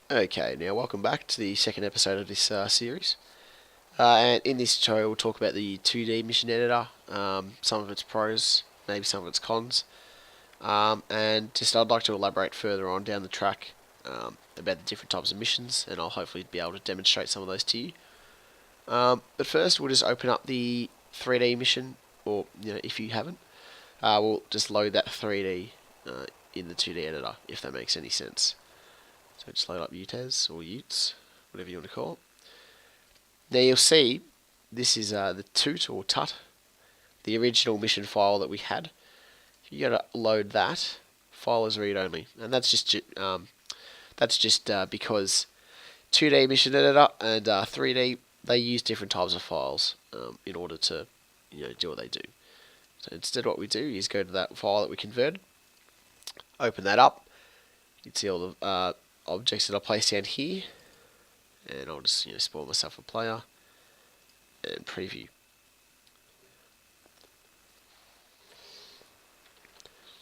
Okay, now welcome back to the second episode of this series. And in this tutorial, we'll talk about the 2D mission editor, some of its pros, maybe some of its cons, and just I'd like to elaborate further on down the track about the different types of missions, and I'll hopefully be able to demonstrate some of those to you. But first, we'll just open up the 3D mission, or if you haven't, we'll just load that 3D in the 2D editor, if that makes any sense. So just load up UTES or Utes, whatever you want to call it. Now you'll see this is the toot or tut, the original mission file that we had. You got to load that. File is read only, and that's just because 2D mission editor and 3D they use different types of files in order to do what they do. So instead, what we do is go to that file that we converted, open that up. You can see all the objects that I placed down here, and I'll just spawn myself a player and preview.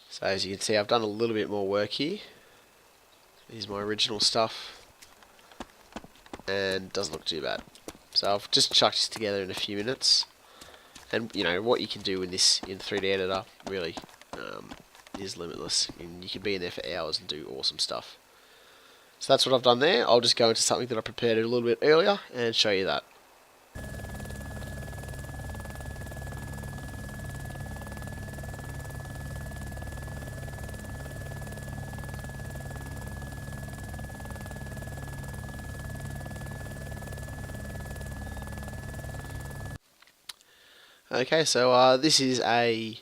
So as you can see, I've done a little bit more work here. Here's my original stuff, and doesn't look too bad. So I've just chucked this together in a few minutes, and what you can do in this in 3D editor really is limitless. I mean, you can be in there for hours and do awesome stuff. So that's what I've done there. I'll just go into something that I prepared a little bit earlier and show you that. Okay, so this is a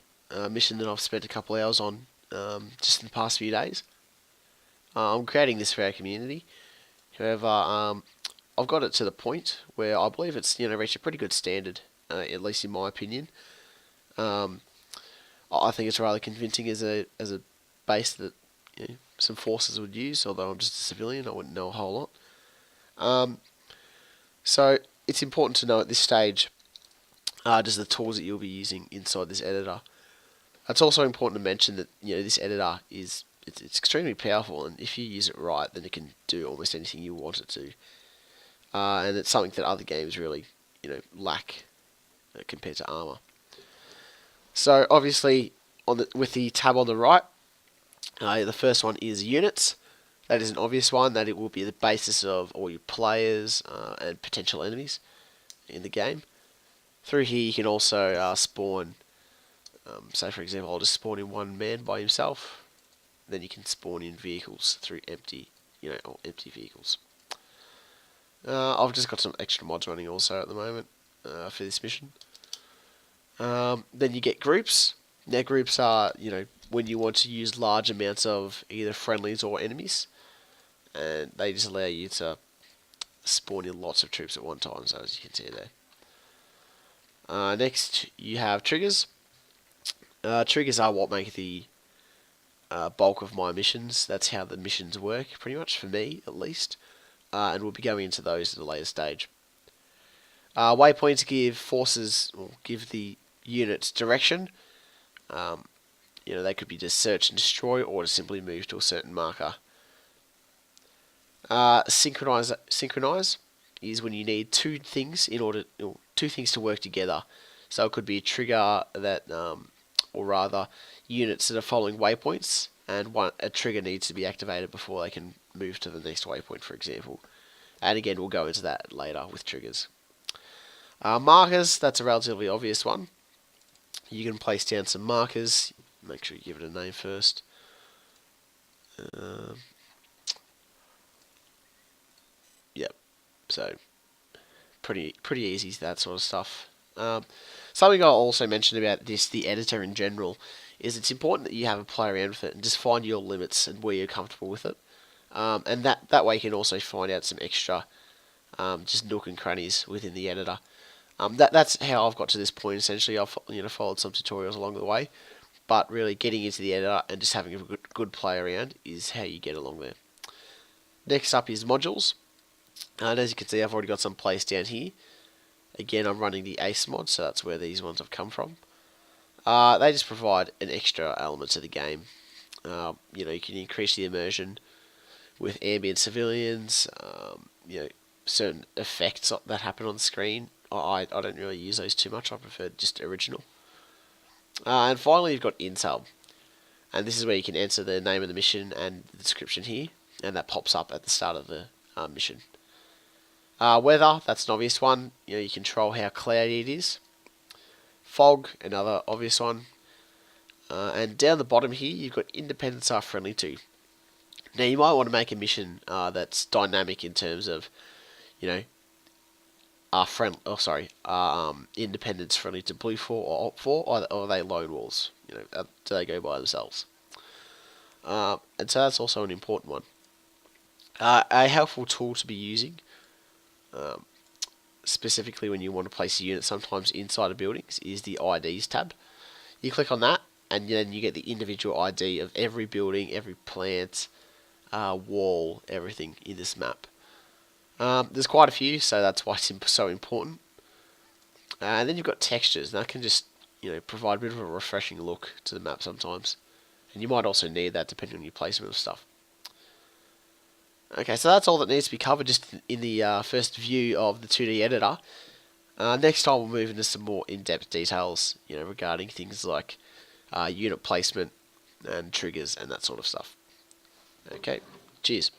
mission that I've spent a couple hours on just in the past few days. I'm creating this for our community. However, I've got it to the point where I believe it's reached a pretty good standard, at least in my opinion. I think it's rather convincing as a base that some forces would use. Although I'm just a civilian, I wouldn't know a whole lot. So it's important to know at this stage just the tools that you'll be using inside this editor. It's also important to mention that this editor is it's extremely powerful, and if you use it right, then it can do almost anything you want it to. And it's something that other games really lack compared to Arma. So obviously, with the tab on the right, the first one is units. That is an obvious one, that it will be the basis of all your players and potential enemies in the game. Through here you can also spawn, say for example I'll just spawn in one man by himself. Then you can spawn in vehicles through empty vehicles. I've just got some extra mods running also at the moment for this mission. Then you get groups. Now groups are, when you want to use large amounts of either friendlies or enemies. And they just allow you to spawn in lots of troops at one time, so as you can see there. Next, you have triggers. Triggers are what make the bulk of my missions. That's how the missions work, pretty much, for me, at least. And we'll be going into those at a later stage. Waypoints give forces, or give the units direction. They could be just search and destroy, or to simply move to a certain marker. Synchronize is when you need two things to work together. So it could be a trigger that, or rather, units that are following waypoints, and a trigger needs to be activated before they can move to the next waypoint, for example. And again, we'll go into that later with triggers. Markers, that's a relatively obvious one. You can place down some markers. Make sure you give it a name first. Yep. So pretty easy, that sort of stuff. Something I'll also mention about the editor in general, is it's important that you have a play around with it and just find your limits and where you're comfortable with it. And that way you can also find out some extra just nook and crannies within the editor. That's how I've got to this point. Essentially, I've followed some tutorials along the way, but really getting into the editor and just having a good play around is how you get along there. Next up is modules, and as you can see, I've already got some placed down here. Again, I'm running the Ace mod, so that's where these ones have come from. They just provide an extra element to the game. You can increase the immersion with ambient civilians, certain effects that happen on screen. I don't really use those too much. I prefer just original. And finally, you've got intel, and this is where you can enter the name of the mission and the description here, and that pops up at the start of the mission. Weather, that's an obvious one. You control how cloudy it is. Fog, another obvious one. And down the bottom here, you've got independents are friendly to. Now, you might want to make a mission that's dynamic in terms of, independents friendly to blue 4 or op 4, or are they lone wolves? Do they go by themselves? And so that's also an important one. A helpful tool to be using, specifically when you want to place a unit sometimes inside of buildings, is the IDs tab. You click on that, and then you get the individual ID of every building, every plant, wall, everything in this map. There's quite a few, so that's why it's so important. And then you've got textures, and that can just provide a bit of a refreshing look to the map sometimes. And you might also need that depending on your placement of stuff. Okay, so that's all that needs to be covered just in the first view of the 2D editor. Next time we'll move into some more in-depth details, regarding things like unit placement and triggers and that sort of stuff. Okay, cheers.